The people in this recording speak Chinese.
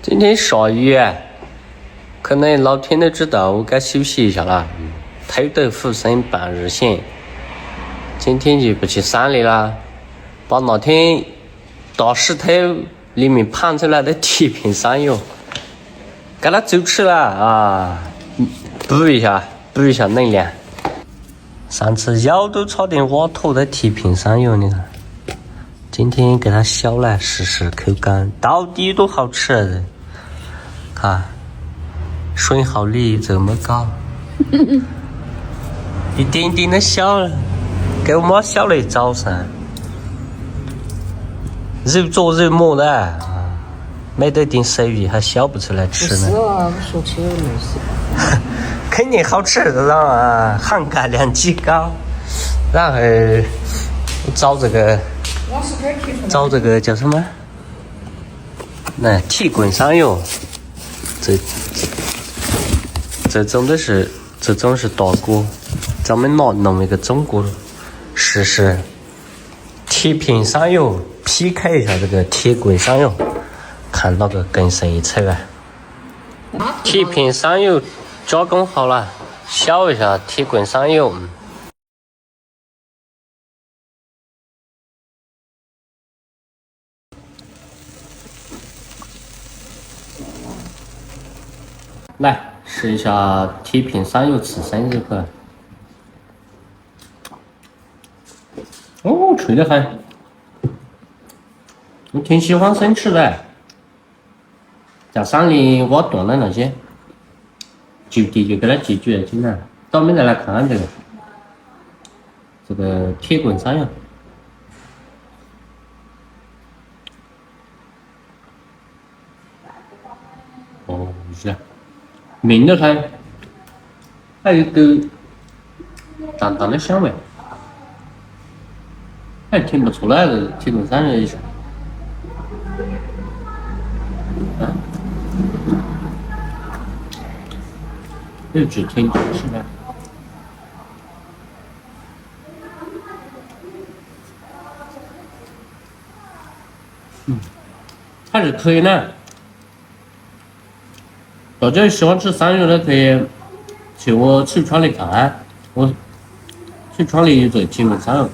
今天下雨，可能老天都知道我该休息一下了。偷得浮生半日闲，今天就不去山里啦，把那天大石头里面盘出来的铁片山药给它走吃了啊，补一下能量。上次咬都差点挖脱的铁片山药，你看，今天给它削来试试口感，到底有多好吃啊！看，损耗率这么高，一点点的削了，给我妈削了一早上，肉做肉磨的啊，没得点手艺还削不出来吃呢。不是啊，我说起没事。肯定好吃，然后啊，含钙量极高，然后找这个叫什么？那铁棍山药，这种是大锅，咱们弄一个中锅试试。铁片山药 PK 一下这个铁棍山药，看哪个更胜一筹啊！铁片山药加工好了，削一下铁棍山药。来试一下铁片山药刺身这块。哦，脆得很，我挺喜欢生吃的。在山里挖断的那些，就地就给它解决了，进来。咱们再来看看这个铁棍山药。哦，是，硬得很，还有一股淡淡的香味，还挺不错的这铁棍山药一下。肉质挺好吃的。还是可以的。大家喜欢吃山药的可以去我橱窗里看，我橱窗里有这铁棍山药。